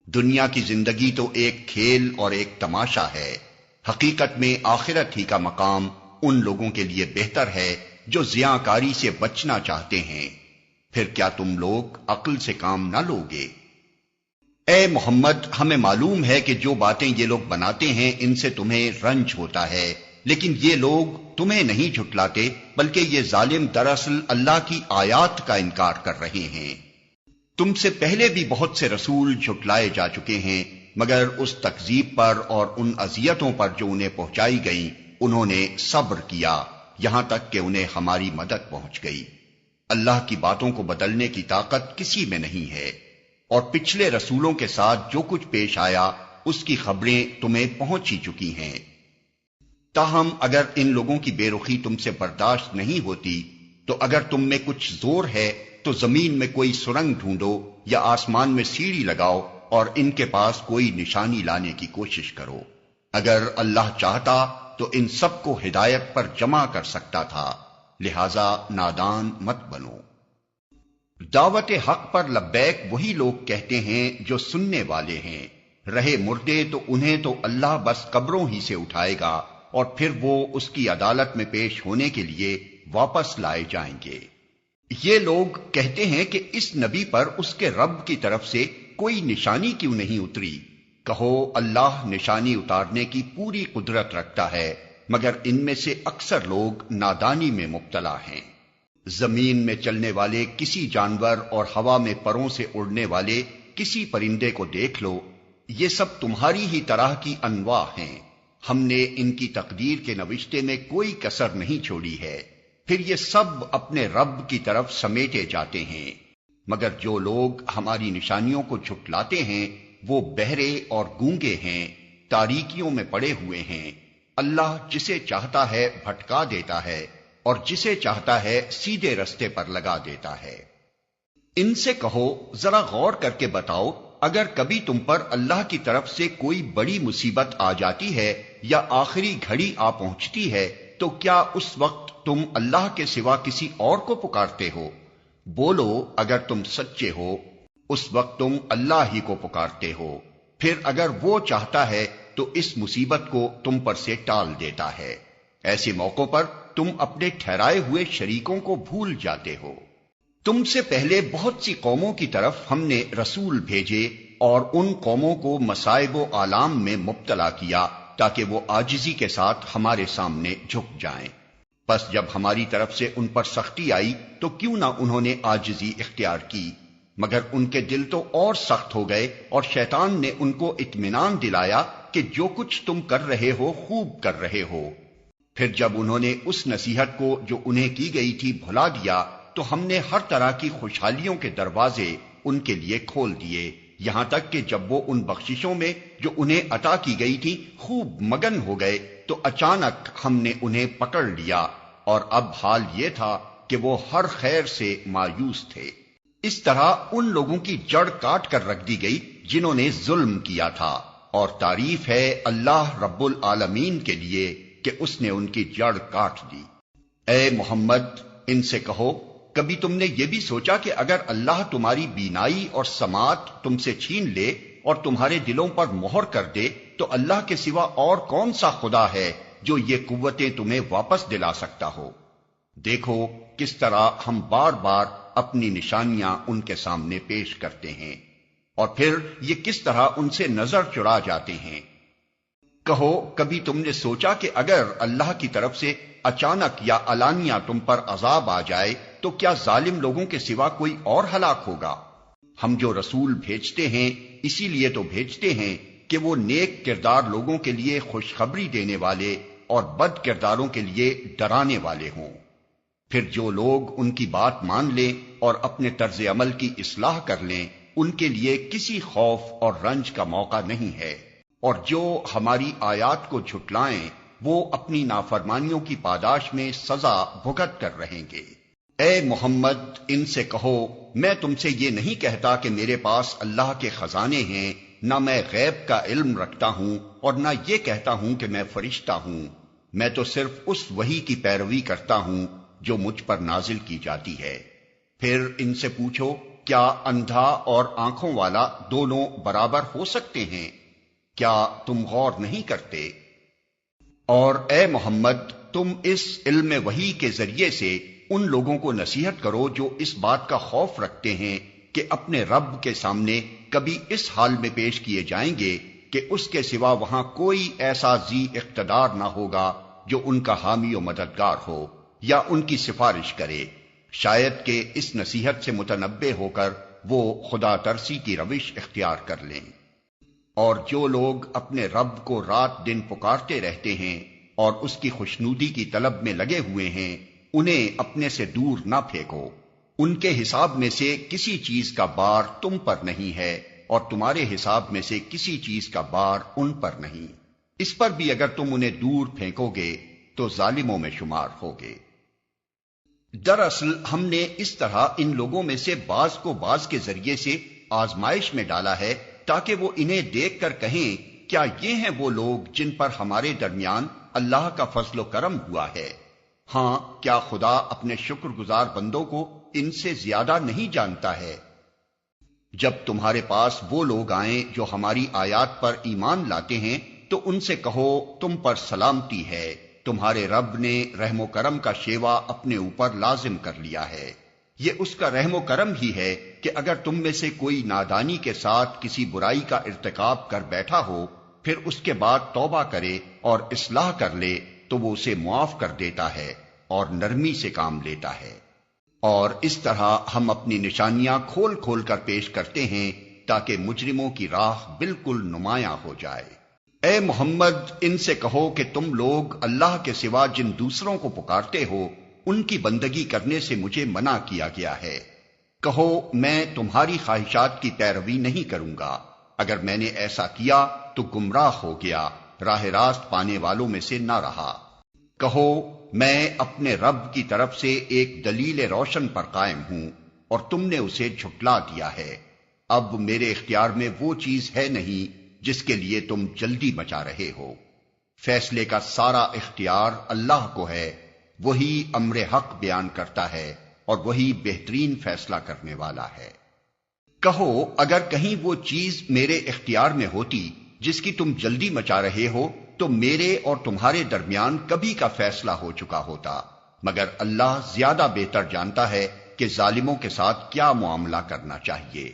دنیا کی زندگی تو ایک کھیل اور ایک تماشا ہے، حقیقت میں آخرت ہی کا مقام ان لوگوں کے لیے بہتر ہے جو زیانکاری سے بچنا چاہتے ہیں۔ پھر کیا تم لوگ عقل سے کام نہ لوگے؟ اے محمد ہمیں معلوم ہے کہ جو باتیں یہ لوگ بناتے ہیں ان سے تمہیں رنج ہوتا ہے، لیکن یہ لوگ تمہیں نہیں جھٹلاتے بلکہ یہ ظالم دراصل اللہ کی آیات کا انکار کر رہے ہیں۔ تم سے پہلے بھی بہت سے رسول جھٹلائے جا چکے ہیں، مگر اس تکذیب پر اور ان اذیتوں پر جو انہیں پہنچائی گئیں انہوں نے صبر کیا یہاں تک کہ انہیں ہماری مدد پہنچ گئی۔ اللہ کی باتوں کو بدلنے کی طاقت کسی میں نہیں ہے، اور پچھلے رسولوں کے ساتھ جو کچھ پیش آیا اس کی خبریں تمہیں پہنچ ہی چکی ہیں۔ تاہم اگر ان لوگوں کی بے رخی تم سے برداشت نہیں ہوتی تو اگر تم میں کچھ زور ہے تو زمین میں کوئی سرنگ ڈھونڈو یا آسمان میں سیڑھی لگاؤ اور ان کے پاس کوئی نشانی لانے کی کوشش کرو۔ اگر اللہ چاہتا تو ان سب کو ہدایت پر جمع کر سکتا تھا، لہذا نادان مت بنو۔ دعوت حق پر لبیک وہی لوگ کہتے ہیں جو سننے والے ہیں، رہے مردے تو انہیں تو اللہ بس قبروں ہی سے اٹھائے گا اور پھر وہ اس کی عدالت میں پیش ہونے کے لیے واپس لائے جائیں گے۔ یہ لوگ کہتے ہیں کہ اس نبی پر اس کے رب کی طرف سے کوئی نشانی کیوں نہیں اتری؟ کہو اللہ نشانی اتارنے کی پوری قدرت رکھتا ہے، مگر ان میں سے اکثر لوگ نادانی میں مبتلا ہیں۔ زمین میں چلنے والے کسی جانور اور ہوا میں پروں سے اڑنے والے کسی پرندے کو دیکھ لو، یہ سب تمہاری ہی طرح کی انواع ہیں۔ ہم نے ان کی تقدیر کے نوشتے میں کوئی کسر نہیں چھوڑی ہے، پھر یہ سب اپنے رب کی طرف سمیٹے جاتے ہیں۔ مگر جو لوگ ہماری نشانیوں کو جھٹلاتے ہیں وہ بہرے اور گونگے ہیں، تاریکیوں میں پڑے ہوئے ہیں۔ اللہ جسے چاہتا ہے بھٹکا دیتا ہے اور جسے چاہتا ہے سیدھے رستے پر لگا دیتا ہے۔ ان سے کہو ذرا غور کر کے بتاؤ، اگر کبھی تم پر اللہ کی طرف سے کوئی بڑی مصیبت آ جاتی ہے یا آخری گھڑی آ پہنچتی ہے تو کیا اس وقت تم اللہ کے سوا کسی اور کو پکارتے ہو؟ بولو اگر تم سچے ہو، اس وقت تم اللہ ہی کو پکارتے ہو، پھر اگر وہ چاہتا ہے تو اس مصیبت کو تم پر سے ٹال دیتا ہے۔ ایسے موقعوں پر تم اپنے ٹھہرائے ہوئے شریکوں کو بھول جاتے ہو۔ تم سے پہلے بہت سی قوموں کی طرف ہم نے رسول بھیجے اور ان قوموں کو مصائب و آلام میں مبتلا کیا تاکہ وہ عاجزی کے ساتھ ہمارے سامنے جھک جائیں۔ پس جب ہماری طرف سے ان پر سختی آئی تو کیوں نہ انہوں نے عاجزی اختیار کی، مگر ان کے دل تو اور سخت ہو گئے اور شیطان نے ان کو اطمینان دلایا کہ جو کچھ تم کر رہے ہو خوب کر رہے ہو۔ پھر جب انہوں نے اس نصیحت کو جو انہیں کی گئی تھی بھلا دیا تو ہم نے ہر طرح کی خوشحالیوں کے دروازے ان کے لیے کھول دیے، یہاں تک کہ جب وہ ان بخششوں میں جو انہیں عطا کی گئی تھی خوب مگن ہو گئے تو اچانک ہم نے انہیں پکڑ لیا، اور اب حال یہ تھا کہ وہ ہر خیر سے مایوس تھے۔ اس طرح ان لوگوں کی جڑ کاٹ کر رکھ دی گئی جنہوں نے ظلم کیا تھا، اور تعریف ہے اللہ رب العالمین کے لیے کہ اس نے ان کی جڑ کاٹ دی۔ اے محمد ان سے کہو، کبھی تم نے یہ بھی سوچا کہ اگر اللہ تمہاری بینائی اور سماعت تم سے چھین لے اور تمہارے دلوں پر مہر کر دے تو اللہ کے سوا اور کون سا خدا ہے جو یہ قوتیں تمہیں واپس دلا سکتا ہو؟ دیکھو کس طرح ہم بار بار اپنی نشانیاں ان کے سامنے پیش کرتے ہیں اور پھر یہ کس طرح ان سے نظر چرا جاتے ہیں۔ کہو کبھی تم نے سوچا کہ اگر اللہ کی طرف سے اچانک یا علانیہ تم پر عذاب آ جائے تو کیا ظالم لوگوں کے سوا کوئی اور ہلاک ہوگا؟ ہم جو رسول بھیجتے ہیں اسی لیے تو بھیجتے ہیں کہ وہ نیک کردار لوگوں کے لیے خوشخبری دینے والے اور بد کرداروں کے لیے ڈرانے والے ہوں۔ پھر جو لوگ ان کی بات مان لیں اور اپنے طرز عمل کی اصلاح کر لیں ان کے لیے کسی خوف اور رنج کا موقع نہیں ہے، اور جو ہماری آیات کو جھٹلائیں وہ اپنی نافرمانیوں کی پاداش میں سزا بھگت کر رہیں گے۔ اے محمد ان سے کہو، میں تم سے یہ نہیں کہتا کہ میرے پاس اللہ کے خزانے ہیں، نہ میں غیب کا علم رکھتا ہوں اور نہ یہ کہتا ہوں کہ میں فرشتہ ہوں۔ میں تو صرف اس وحی کی پیروی کرتا ہوں جو مجھ پر نازل کی جاتی ہے۔ پھر ان سے پوچھو، کیا اندھا اور آنکھوں والا دونوں برابر ہو سکتے ہیں؟ کیا تم غور نہیں کرتے؟ اور اے محمد تم اس علم وحی کے ذریعے سے ان لوگوں کو نصیحت کرو جو اس بات کا خوف رکھتے ہیں کہ اپنے رب کے سامنے کبھی اس حال میں پیش کیے جائیں گے کہ اس کے سوا وہاں کوئی ایسا ذی اقتدار نہ ہوگا جو ان کا حامی و مددگار ہو یا ان کی سفارش کرے، شاید کہ اس نصیحت سے متنبہ ہو کر وہ خدا ترسی کی روش اختیار کر لیں۔ اور جو لوگ اپنے رب کو رات دن پکارتے رہتے ہیں اور اس کی خوشنودی کی طلب میں لگے ہوئے ہیں انہیں اپنے سے دور نہ پھینکو، ان کے حساب میں سے کسی چیز کا بار تم پر نہیں ہے اور تمہارے حساب میں سے کسی چیز کا بار ان پر نہیں، اس پر بھی اگر تم انہیں دور پھینکو گے تو ظالموں میں شمار ہوگے۔ دراصل ہم نے اس طرح ان لوگوں میں سے بعض کو بعض کے ذریعے سے آزمائش میں ڈالا ہے تاکہ وہ انہیں دیکھ کر کہیں کیا یہ ہیں وہ لوگ جن پر ہمارے درمیان اللہ کا فضل و کرم ہوا ہے؟ ہاں، کیا خدا اپنے شکر گزار بندوں کو ان سے زیادہ نہیں جانتا ہے؟ جب تمہارے پاس وہ لوگ آئیں جو ہماری آیات پر ایمان لاتے ہیں تو ان سے کہو تم پر سلامتی ہے، تمہارے رب نے رحم و کرم کا شیوا اپنے اوپر لازم کر لیا ہے۔ یہ اس کا رحم و کرم ہی ہے کہ اگر تم میں سے کوئی نادانی کے ساتھ کسی برائی کا ارتکاب کر بیٹھا ہو پھر اس کے بعد توبہ کرے اور اصلاح کر لے تو وہ اسے معاف کر دیتا ہے اور نرمی سے کام لیتا ہے۔ اور اس طرح ہم اپنی نشانیاں کھول کھول کر پیش کرتے ہیں تاکہ مجرموں کی راہ بالکل نمایاں ہو جائے۔ اے محمد ان سے کہو کہ تم لوگ اللہ کے سوا جن دوسروں کو پکارتے ہو ان کی بندگی کرنے سے مجھے منع کیا گیا ہے۔ کہو میں تمہاری خواہشات کی پیروی نہیں کروں گا، اگر میں نے ایسا کیا تو گمراہ ہو گیا، راہ راست پانے والوں میں سے نہ رہا۔ کہو میں اپنے رب کی طرف سے ایک دلیل روشن پر قائم ہوں اور تم نے اسے جھٹلا دیا ہے، اب میرے اختیار میں وہ چیز ہے نہیں جس کے لیے تم جلدی مچا رہے ہو۔ فیصلے کا سارا اختیار اللہ کو ہے، وہی امر حق بیان کرتا ہے اور وہی بہترین فیصلہ کرنے والا ہے۔ کہو اگر کہیں وہ چیز میرے اختیار میں ہوتی جس کی تم جلدی مچا رہے ہو تو میرے اور تمہارے درمیان کبھی کا فیصلہ ہو چکا ہوتا، مگر اللہ زیادہ بہتر جانتا ہے کہ ظالموں کے ساتھ کیا معاملہ کرنا چاہیے۔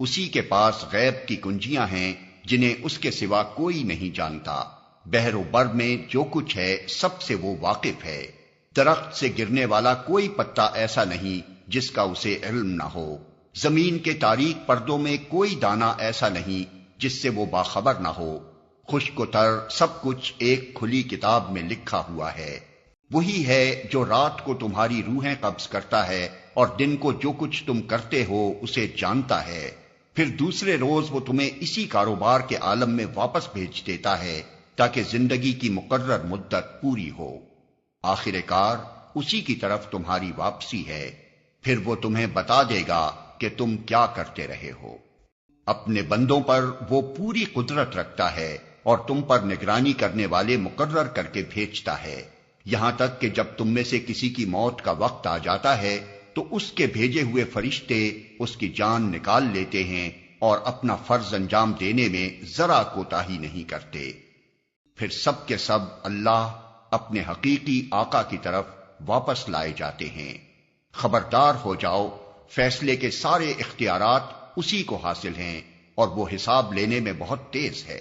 اسی کے پاس غیب کی کنجیاں ہیں جنہیں اس کے سوا کوئی نہیں جانتا، بحر و بر میں جو کچھ ہے سب سے وہ واقف ہے۔ درخت سے گرنے والا کوئی پتا ایسا نہیں جس کا اسے علم نہ ہو، زمین کے تاریک پردوں میں کوئی دانہ ایسا نہیں جس سے وہ باخبر نہ ہو، خشک و تر سب کچھ ایک کھلی کتاب میں لکھا ہوا ہے۔ وہی ہے جو رات کو تمہاری روحیں قبض کرتا ہے اور دن کو جو کچھ تم کرتے ہو اسے جانتا ہے، پھر دوسرے روز وہ تمہیں اسی کاروبار کے عالم میں واپس بھیج دیتا ہے تاکہ زندگی کی مقرر مدت پوری ہو۔ آخر کار اسی کی طرف تمہاری واپسی ہے، پھر وہ تمہیں بتا دے گا کہ تم کیا کرتے رہے ہو۔ اپنے بندوں پر وہ پوری قدرت رکھتا ہے اور تم پر نگرانی کرنے والے مقرر کر کے بھیجتا ہے، یہاں تک کہ جب تم میں سے کسی کی موت کا وقت آ جاتا ہے تو اس کے بھیجے ہوئے فرشتے اس کی جان نکال لیتے ہیں اور اپنا فرض انجام دینے میں ذرا کوتاہی نہیں کرتے۔ پھر سب کے سب اللہ اپنے حقیقی آقا کی طرف واپس لائے جاتے ہیں۔ خبردار ہو جاؤ، فیصلے کے سارے اختیارات اسی کو حاصل ہیں اور وہ حساب لینے میں بہت تیز ہے۔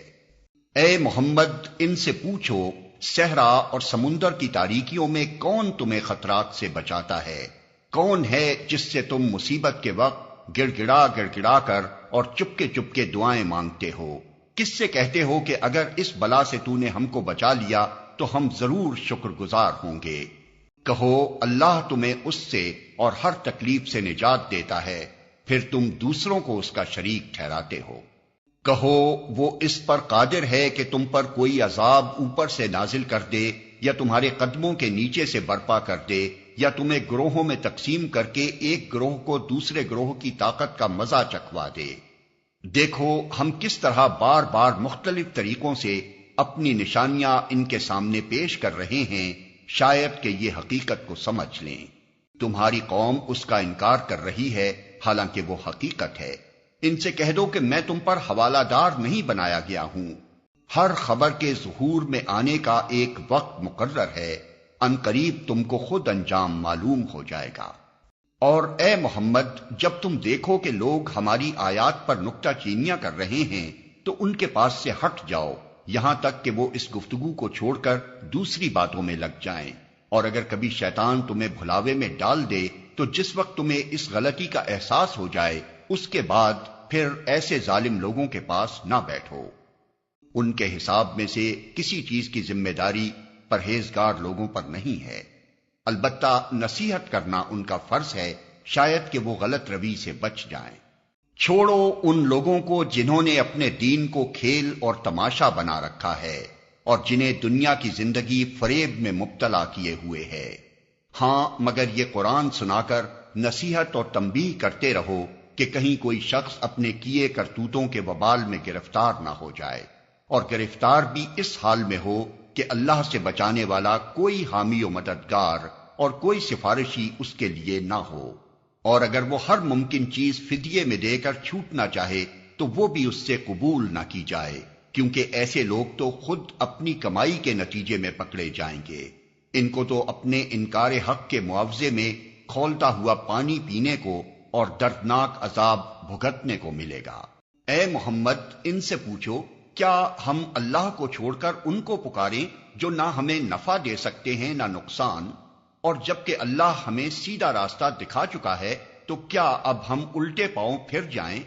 اے محمد، ان سے پوچھو صحرا اور سمندر کی تاریکیوں میں کون تمہیں خطرات سے بچاتا ہے؟ کون ہے جس سے تم مصیبت کے وقت گڑ گڑا کر اور چپکے دعائیں مانگتے ہو؟ کس سے کہتے ہو کہ اگر اس بلا سے تو نے ہم کو بچا لیا تو ہم ضرور شکر گزار ہوں گے؟ کہو اللہ تمہیں اس سے اور ہر تکلیف سے نجات دیتا ہے، پھر تم دوسروں کو اس کا شریک ٹھہراتے ہو۔ کہو وہ اس پر قادر ہے کہ تم پر کوئی عذاب اوپر سے نازل کر دے یا تمہارے قدموں کے نیچے سے برپا کر دے یا تمہیں گروہوں میں تقسیم کر کے ایک گروہ کو دوسرے گروہ کی طاقت کا مزہ چکھوا دے۔ دیکھو ہم کس طرح بار بار مختلف طریقوں سے اپنی نشانیاں ان کے سامنے پیش کر رہے ہیں، شاید کہ یہ حقیقت کو سمجھ لیں۔ تمہاری قوم اس کا انکار کر رہی ہے حالانکہ وہ حقیقت ہے۔ ان سے کہہ دو کہ میں تم پر حوالہ دار نہیں بنایا گیا ہوں، ہر خبر کے ظہور میں آنے کا ایک وقت مقرر ہے، ان قریب تم کو خود انجام معلوم ہو جائے گا۔ اور اے محمد، جب تم دیکھو کہ لوگ ہماری آیات پر نکتہ چینیاں کر رہے ہیں تو ان کے پاس سے ہٹ جاؤ، یہاں تک کہ وہ اس گفتگو کو چھوڑ کر دوسری باتوں میں لگ جائیں۔ اور اگر کبھی شیطان تمہیں بھلاوے میں ڈال دے تو جس وقت تمہیں اس غلطی کا احساس ہو جائے اس کے بعد پھر ایسے ظالم لوگوں کے پاس نہ بیٹھو۔ ان کے حساب میں سے کسی چیز کی ذمہ داری پرہیزگار لوگوں پر نہیں ہے، البتہ نصیحت کرنا ان کا فرض ہے، شاید کہ وہ غلط روی سے بچ جائیں۔ چھوڑو ان لوگوں کو جنہوں نے اپنے دین کو کھیل اور تماشا بنا رکھا ہے اور جنہیں دنیا کی زندگی فریب میں مبتلا کیے ہوئے ہے۔ ہاں، مگر یہ قرآن سنا کر نصیحت اور تنبیہ کرتے رہو کہ کہیں کوئی شخص اپنے کیے کرتوتوں کے وبال میں گرفتار نہ ہو جائے، اور گرفتار بھی اس حال میں ہو کہ اللہ سے بچانے والا کوئی حامی و مددگار اور کوئی سفارشی اس کے لیے نہ ہو، اور اگر وہ ہر ممکن چیز فدیے میں دے کر چھوٹنا چاہے تو وہ بھی اس سے قبول نہ کی جائے، کیونکہ ایسے لوگ تو خود اپنی کمائی کے نتیجے میں پکڑے جائیں گے۔ ان کو تو اپنے انکار حق کے معاوضے میں کھولتا ہوا پانی پینے کو اور دردناک عذاب بھگتنے کو ملے گا۔ اے محمد، ان سے پوچھو کیا ہم اللہ کو چھوڑ کر ان کو پکاریں جو نہ ہمیں نفع دے سکتے ہیں نہ نقصان، اور جبکہ اللہ ہمیں سیدھا راستہ دکھا چکا ہے تو کیا اب ہم الٹے پاؤں پھر جائیں؟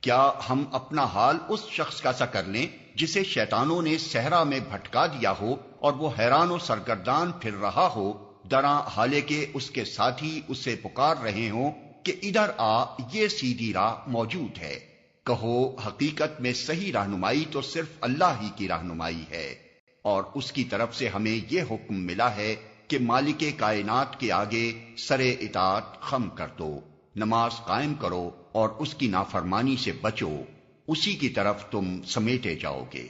کیا ہم اپنا حال اس شخص کا سا کر لیں جسے شیطانوں نے صحرا میں بھٹکا دیا ہو اور وہ حیران و سرگردان پھر رہا ہو، دراں حالے کے اس کے ساتھی اسے پکار رہے ہوں کہ ادھر آ، یہ سیدھی راہ موجود ہے۔ کہو حقیقت میں صحیح رہنمائی تو صرف اللہ ہی کی رہنمائی ہے، اور اس کی طرف سے ہمیں یہ حکم ملا ہے کہ مالک کائنات کے آگے سرے اطاعت خم کر دو، نماز قائم کرو اور اس کی نافرمانی سے بچو، اسی کی طرف تم سمیٹے جاؤ گے۔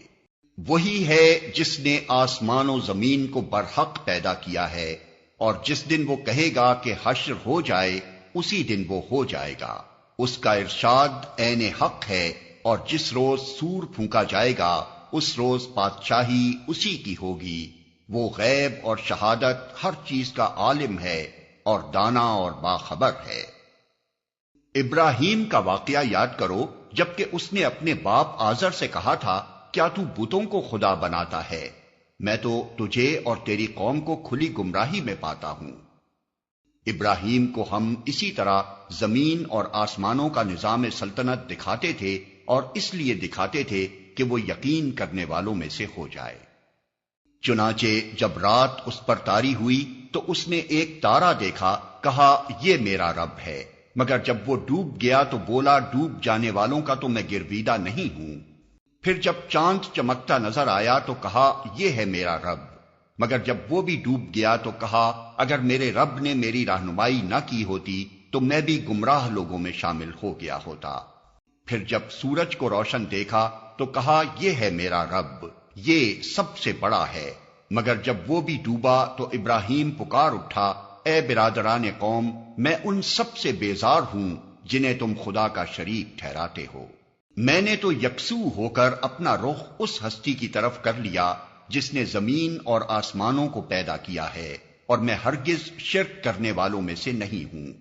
وہی ہے جس نے آسمان و زمین کو برحق پیدا کیا ہے، اور جس دن وہ کہے گا کہ حشر ہو جائے اسی دن وہ ہو جائے گا۔ اس کا ارشاد عین حق ہے، اور جس روز سور پھونکا جائے گا اس روز بادشاہی اسی کی ہوگی۔ وہ غیب اور شہادت ہر چیز کا عالم ہے اور دانا اور باخبر ہے۔ ابراہیم کا واقعہ یاد کرو جبکہ اس نے اپنے باپ آزر سے کہا تھا کیا تو بتوں کو خدا بناتا ہے؟ میں تو تجھے اور تیری قوم کو کھلی گمراہی میں پاتا ہوں۔ ابراہیم کو ہم اسی طرح زمین اور آسمانوں کا نظام سلطنت دکھاتے تھے، اور اس لیے دکھاتے تھے کہ وہ یقین کرنے والوں میں سے ہو جائے۔ چنانچہ جب رات اس پر طاری ہوئی تو اس نے ایک تارا دیکھا، کہا یہ میرا رب ہے، مگر جب وہ ڈوب گیا تو بولا ڈوب جانے والوں کا تو میں گرویدہ نہیں ہوں۔ پھر جب چاند چمکتا نظر آیا تو کہا یہ ہے میرا رب، مگر جب وہ بھی ڈوب گیا تو کہا اگر میرے رب نے میری رہنمائی نہ کی ہوتی تو میں بھی گمراہ لوگوں میں شامل ہو گیا ہوتا۔ پھر جب سورج کو روشن دیکھا تو کہا یہ ہے میرا رب، یہ سب سے بڑا ہے۔ مگر جب وہ بھی ڈوبا تو ابراہیم پکار اٹھا، اے برادران قوم، میں ان سب سے بیزار ہوں جنہیں تم خدا کا شریک ٹھہراتے ہو۔ میں نے تو یکسو ہو کر اپنا رخ اس ہستی کی طرف کر لیا جس نے زمین اور آسمانوں کو پیدا کیا ہے، اور میں ہرگز شرک کرنے والوں میں سے نہیں ہوں۔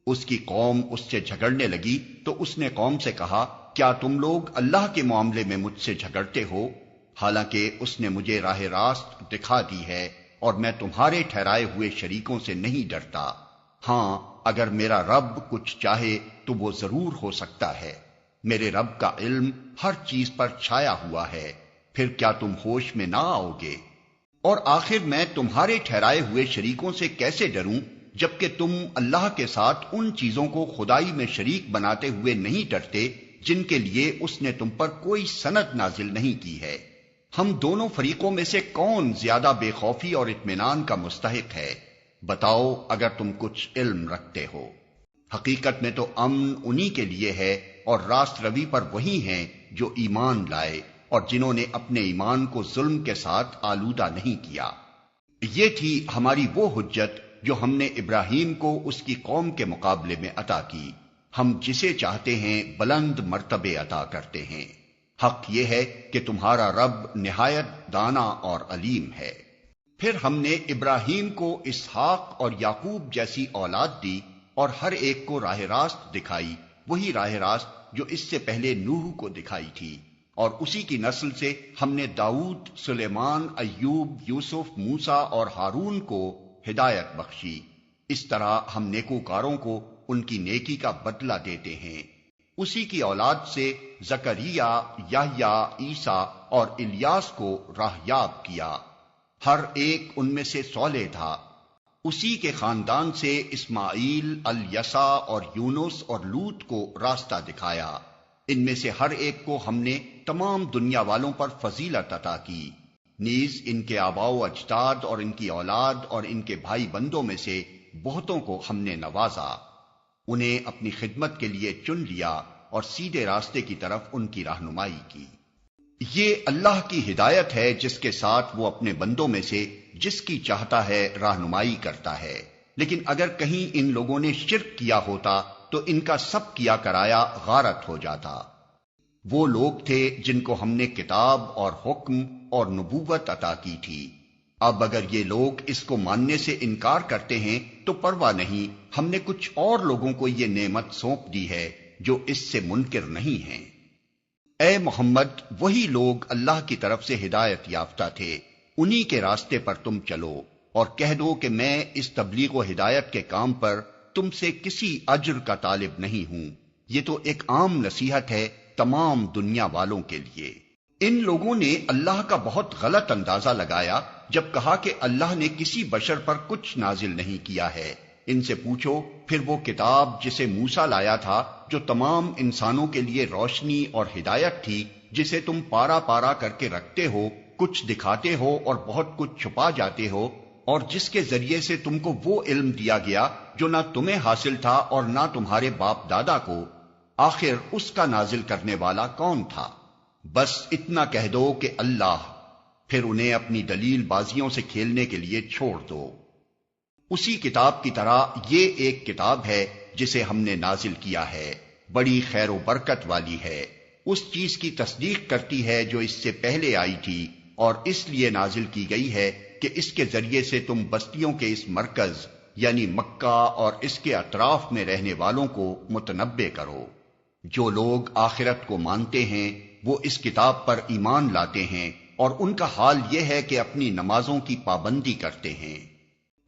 اس کی قوم اس سے جھگڑنے لگی تو اس نے قوم سے کہا، کیا تم لوگ اللہ کے معاملے میں مجھ سے جھگڑتے ہو؟ حالانکہ اس نے مجھے راہ راست دکھا دی ہے، اور میں تمہارے ٹھہرائے ہوئے شریکوں سے نہیں ڈرتا۔ ہاں، اگر میرا رب کچھ چاہے تو وہ ضرور ہو سکتا ہے۔ میرے رب کا علم ہر چیز پر چھایا ہوا ہے، پھر کیا تم ہوش میں نہ آؤ گے؟ اور آخر میں تمہارے ٹھہرائے ہوئے شریکوں سے کیسے ڈروں جبکہ تم اللہ کے ساتھ ان چیزوں کو خدائی میں شریک بناتے ہوئے نہیں ڈرتے جن کے لیے اس نے تم پر کوئی سند نازل نہیں کی ہے۔ ہم دونوں فریقوں میں سے کون زیادہ بے خوفی اور اطمینان کا مستحق ہے؟ بتاؤ اگر تم کچھ علم رکھتے ہو۔ حقیقت میں تو امن انہی کے لیے ہے، اور راست روی پر وہی ہیں جو ایمان لائے اور جنہوں نے اپنے ایمان کو ظلم کے ساتھ آلودہ نہیں کیا۔ یہ تھی ہماری وہ حجت جو ہم نے ابراہیم کو اس کی قوم کے مقابلے میں عطا کی۔ ہم جسے چاہتے ہیں بلند مرتبے عطا کرتے ہیں۔ حق یہ ہے کہ تمہارا رب نہایت دانا اور علیم ہے۔ پھر ہم نے ابراہیم کو اسحاق اور یعقوب جیسی اولاد دی اور ہر ایک کو راہ راست دکھائی، وہی راہ راست جو اس سے پہلے نوح کو دکھائی تھی، اور اسی کی نسل سے ہم نے داؤد، سلیمان، ایوب، یوسف، موسیٰ اور ہارون کو ہدایت بخشی۔ اس طرح ہم نیکوکاروں کو ان کی نیکی کا بدلہ دیتے ہیں۔ اسی کی اولاد سے زکریا، یحییٰ، عیسیٰ اور الیاس کو راہیاب کیا، ہر ایک ان میں سے صالح تھا۔ اسی کے خاندان سے اسماعیل، الیسع اور یونس اور لوط کو راستہ دکھایا۔ ان میں سے ہر ایک کو ہم نے تمام دنیا والوں پر فضیلت عطا کی، نیز ان کے آباء و اجداد اور ان کی اولاد اور ان کے بھائی بندوں میں سے بہتوں کو ہم نے نوازا، انہیں اپنی خدمت کے لیے چن لیا اور سیدھے راستے کی طرف ان کی رہنمائی کی۔ یہ اللہ کی ہدایت ہے جس کے ساتھ وہ اپنے بندوں میں سے جس کی چاہتا ہے رہنمائی کرتا ہے، لیکن اگر کہیں ان لوگوں نے شرک کیا ہوتا تو ان کا سب کیا کرایا غارت ہو جاتا۔ وہ لوگ تھے جن کو ہم نے کتاب اور حکم اور نبوت عطا کی تھی۔ اب اگر یہ لوگ اس کو ماننے سے انکار کرتے ہیں تو پرواہ نہیں، ہم نے کچھ اور لوگوں کو یہ نعمت سونپ دی ہے جو اس سے منکر نہیں ہیں۔ اے محمد، وہی لوگ اللہ کی طرف سے ہدایت یافتہ تھے، انہی کے راستے پر تم چلو، اور کہہ دو کہ میں اس تبلیغ و ہدایت کے کام پر تم سے کسی اجر کا طالب نہیں ہوں، یہ تو ایک عام نصیحت ہے تمام دنیا والوں کے لیے۔ ان لوگوں نے اللہ کا بہت غلط اندازہ لگایا جب کہا کہ اللہ نے کسی بشر پر کچھ نازل نہیں کیا ہے۔ ان سے پوچھو پھر وہ کتاب جسے موسیٰ لایا تھا، جو تمام انسانوں کے لیے روشنی اور ہدایت تھی، جسے تم پارا پارا کر کے رکھتے ہو، کچھ دکھاتے ہو اور بہت کچھ چھپا جاتے ہو، اور جس کے ذریعے سے تم کو وہ علم دیا گیا جو نہ تمہیں حاصل تھا اور نہ تمہارے باپ دادا کو، آخر اس کا نازل کرنے والا کون تھا؟ بس اتنا کہہ دو کہ اللہ، پھر انہیں اپنی دلیل بازیوں سے کھیلنے کے لیے چھوڑ دو۔ اسی کتاب کی طرح یہ ایک کتاب ہے جسے ہم نے نازل کیا ہے، بڑی خیر و برکت والی ہے، اس چیز کی تصدیق کرتی ہے جو اس سے پہلے آئی تھی، اور اس لیے نازل کی گئی ہے کہ اس کے ذریعے سے تم بستیوں کے اس مرکز یعنی مکہ اور اس کے اطراف میں رہنے والوں کو متنبع کرو۔ جو لوگ آخرت کو مانتے ہیں وہ اس کتاب پر ایمان لاتے ہیں، اور ان کا حال یہ ہے کہ اپنی نمازوں کی پابندی کرتے ہیں۔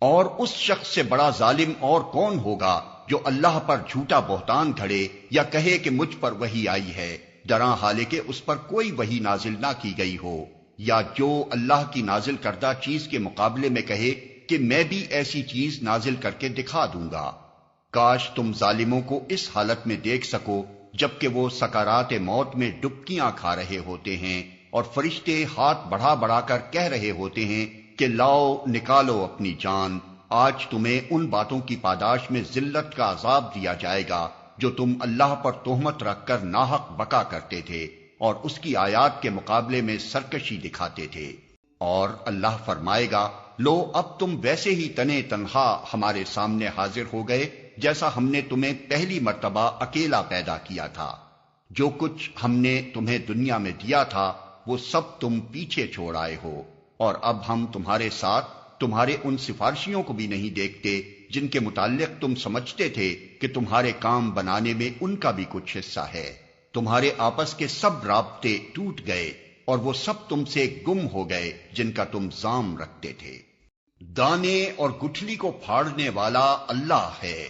اور اس شخص سے بڑا ظالم اور کون ہوگا جو اللہ پر جھوٹا بہتان گھڑے یا کہے کہ مجھ پر وحی آئی ہے، دران حالے کہ اس پر کوئی وحی نازل نہ کی گئی ہو، یا جو اللہ کی نازل کردہ چیز کے مقابلے میں کہے کہ میں بھی ایسی چیز نازل کر کے دکھا دوں گا۔ کاش تم ظالموں کو اس حالت میں دیکھ سکو جبکہ وہ سکرات موت میں ڈبکیاں کھا رہے ہوتے ہیں، اور فرشتے ہاتھ بڑھا بڑھا کر کہہ رہے ہوتے ہیں کہ لاؤ نکالو اپنی جان، آج تمہیں ان باتوں کی پاداش میں ذلت کا عذاب دیا جائے گا جو تم اللہ پر تہمت رکھ کر ناحق بکا کرتے تھے اور اس کی آیات کے مقابلے میں سرکشی دکھاتے تھے۔ اور اللہ فرمائے گا، لو اب تم ویسے ہی تنے تنہا ہمارے سامنے حاضر ہو گئے جیسا ہم نے تمہیں پہلی مرتبہ اکیلا پیدا کیا تھا۔ جو کچھ ہم نے تمہیں دنیا میں دیا تھا وہ سب تم پیچھے چھوڑ آئے ہو، اور اب ہم تمہارے ساتھ تمہارے ان سفارشیوں کو بھی نہیں دیکھتے جن کے متعلق تم سمجھتے تھے کہ تمہارے کام بنانے میں ان کا بھی کچھ حصہ ہے۔ تمہارے آپس کے سب رابطے ٹوٹ گئے اور وہ سب تم سے گم ہو گئے جن کا تم زام رکھتے تھے۔ دانے اور گٹھلی کو پھاڑنے والا اللہ ہے،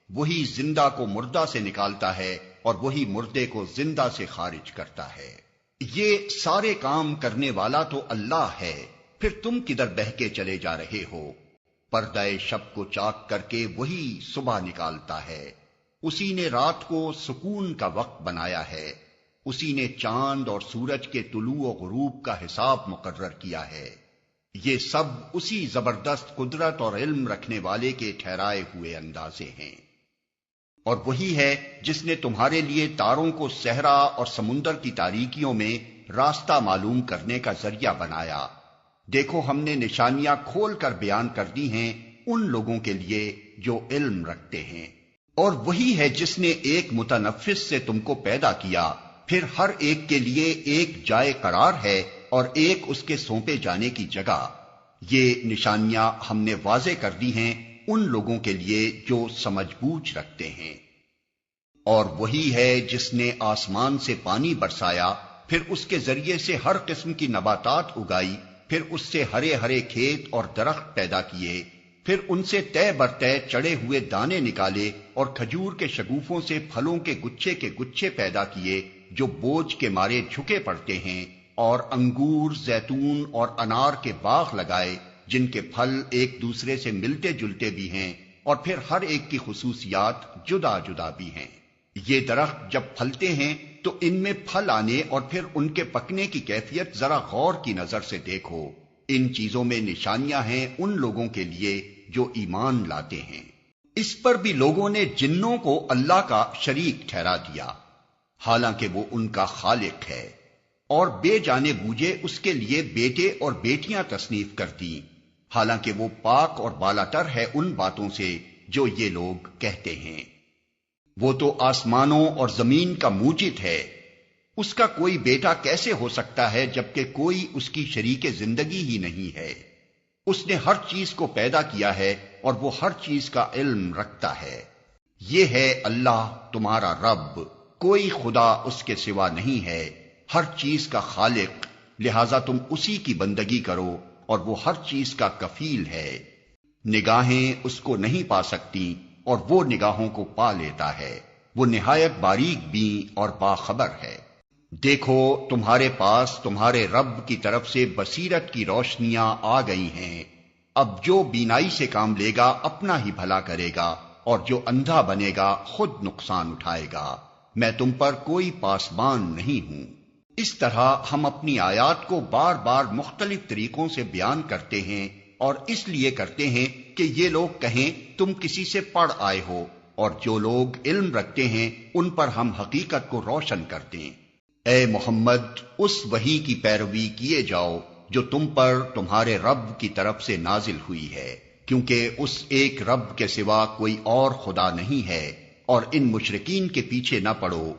وہی زندہ کو مردہ سے نکالتا ہے اور وہی مردے کو زندہ سے خارج کرتا ہے۔ یہ سارے کام کرنے والا تو اللہ ہے، پھر تم کدھر بہکے چلے جا رہے ہو؟ پردہ شب کو چاک کر کے وہی صبح نکالتا ہے، اسی نے رات کو سکون کا وقت بنایا ہے، اسی نے چاند اور سورج کے طلوع و غروب کا حساب مقرر کیا ہے۔ یہ سب اسی زبردست قدرت اور علم رکھنے والے کے ٹھہرائے ہوئے اندازے ہیں۔ اور وہی ہے جس نے تمہارے لیے تاروں کو صحرا اور سمندر کی تاریکیوں میں راستہ معلوم کرنے کا ذریعہ بنایا۔ دیکھو ہم نے نشانیاں کھول کر بیان کر دی ہیں ان لوگوں کے لیے جو علم رکھتے ہیں۔ اور وہی ہے جس نے ایک متنفس سے تم کو پیدا کیا، پھر ہر ایک کے لیے ایک جائے قرار ہے اور ایک اس کے سونپے جانے کی جگہ۔ یہ نشانیاں ہم نے واضح کر دی ہیں ان لوگوں کے لیے جو سمجھ بوجھ رکھتے ہیں۔ اور وہی ہے جس نے آسمان سے پانی برسایا، پھر اس کے ذریعے سے ہر قسم کی نباتات اگائی، پھر اس سے ہرے ہرے کھیت اور درخت پیدا کیے، پھر ان سے طے برطے چڑے ہوئے دانے نکالے اور کھجور کے شگوفوں سے پھلوں کے گچھے پیدا کیے جو بوجھ کے مارے جھکے پڑتے ہیں، اور انگور، زیتون اور انار کے باغ لگائے جن کے پھل ایک دوسرے سے ملتے جلتے بھی ہیں اور پھر ہر ایک کی خصوصیات جدا جدا بھی ہیں۔ یہ درخت جب پھلتے ہیں تو ان میں پھل آنے اور پھر ان کے پکنے کی کیفیت ذرا غور کی نظر سے دیکھو۔ ان چیزوں میں نشانیاں ہیں ان لوگوں کے لیے جو ایمان لاتے ہیں۔ اس پر بھی لوگوں نے جنوں کو اللہ کا شریک ٹھہرا دیا، حالانکہ وہ ان کا خالق ہے، اور بے جانے بوجھے اس کے لیے بیٹے اور بیٹیاں تصنیف کر دیں، حالانکہ وہ پاک اور بالاتر ہے ان باتوں سے جو یہ لوگ کہتے ہیں۔ وہ تو آسمانوں اور زمین کا موجد ہے، اس کا کوئی بیٹا کیسے ہو سکتا ہے جبکہ کوئی اس کی شریک زندگی ہی نہیں ہے۔ اس نے ہر چیز کو پیدا کیا ہے اور وہ ہر چیز کا علم رکھتا ہے۔ یہ ہے اللہ تمہارا رب، کوئی خدا اس کے سوا نہیں ہے، ہر چیز کا خالق، لہذا تم اسی کی بندگی کرو اور وہ ہر چیز کا کفیل ہے۔ نگاہیں اس کو نہیں پا سکتی اور وہ نگاہوں کو پا لیتا ہے، وہ نہایت باریک بین اور باخبر ہے۔ دیکھو تمہارے پاس تمہارے رب کی طرف سے بصیرت کی روشنیاں آ گئی ہیں، اب جو بینائی سے کام لے گا اپنا ہی بھلا کرے گا اور جو اندھا بنے گا خود نقصان اٹھائے گا، میں تم پر کوئی پاسبان نہیں ہوں۔ اس طرح ہم اپنی آیات کو بار بار مختلف طریقوں سے بیان کرتے ہیں، اور اس لیے کرتے ہیں کہ یہ لوگ کہیں تم کسی سے پڑھ آئے ہو، اور جو لوگ علم رکھتے ہیں ان پر ہم حقیقت کو روشن کرتے ہیں۔ اے محمد، اس وحی کی پیروی کیے جاؤ جو تم پر تمہارے رب کی طرف سے نازل ہوئی ہے، کیونکہ اس ایک رب کے سوا کوئی اور خدا نہیں ہے، اور ان مشرکین کے پیچھے نہ پڑو۔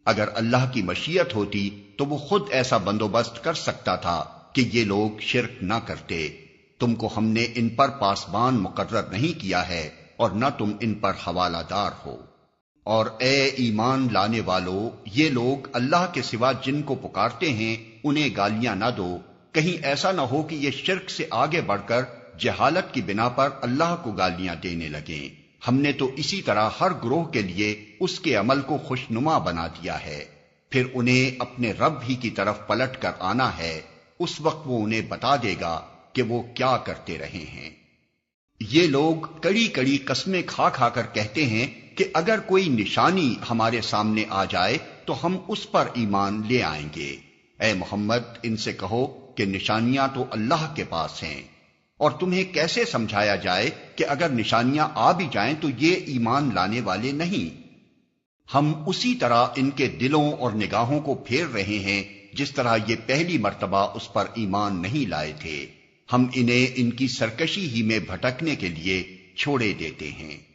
اگر اللہ کی مشیت ہوتی تو وہ خود ایسا بندوبست کر سکتا تھا کہ یہ لوگ شرک نہ کرتے۔ تم کو ہم نے ان پر پاسبان مقرر نہیں کیا ہے اور نہ تم ان پر حوالہ دار ہو۔ اور اے ایمان لانے والو، یہ لوگ اللہ کے سوا جن کو پکارتے ہیں انہیں گالیاں نہ دو، کہیں ایسا نہ ہو کہ یہ شرک سے آگے بڑھ کر جہالت کی بنا پر اللہ کو گالیاں دینے لگیں۔ ہم نے تو اسی طرح ہر گروہ کے لیے اس کے عمل کو خوشنما بنا دیا ہے، پھر انہیں اپنے رب ہی کی طرف پلٹ کر آنا ہے، اس وقت وہ انہیں بتا دے گا کہ وہ کیا کرتے رہے ہیں۔ یہ لوگ کڑی کڑی قسمیں کھا کھا کر کہتے ہیں کہ اگر کوئی نشانی ہمارے سامنے آ جائے تو ہم اس پر ایمان لے آئیں گے۔ اے محمد، ان سے کہو کہ نشانیاں تو اللہ کے پاس ہیں، اور تمہیں کیسے سمجھایا جائے کہ اگر نشانیاں آ بھی جائیں تو یہ ایمان لانے والے نہیں۔ ہم اسی طرح ان کے دلوں اور نگاہوں کو پھیر رہے ہیں جس طرح یہ پہلی مرتبہ اس پر ایمان نہیں لائے تھے. ہم انہیں ان کی سرکشی ہی میں بھٹکنے کے لیے چھوڑے دیتے ہیں.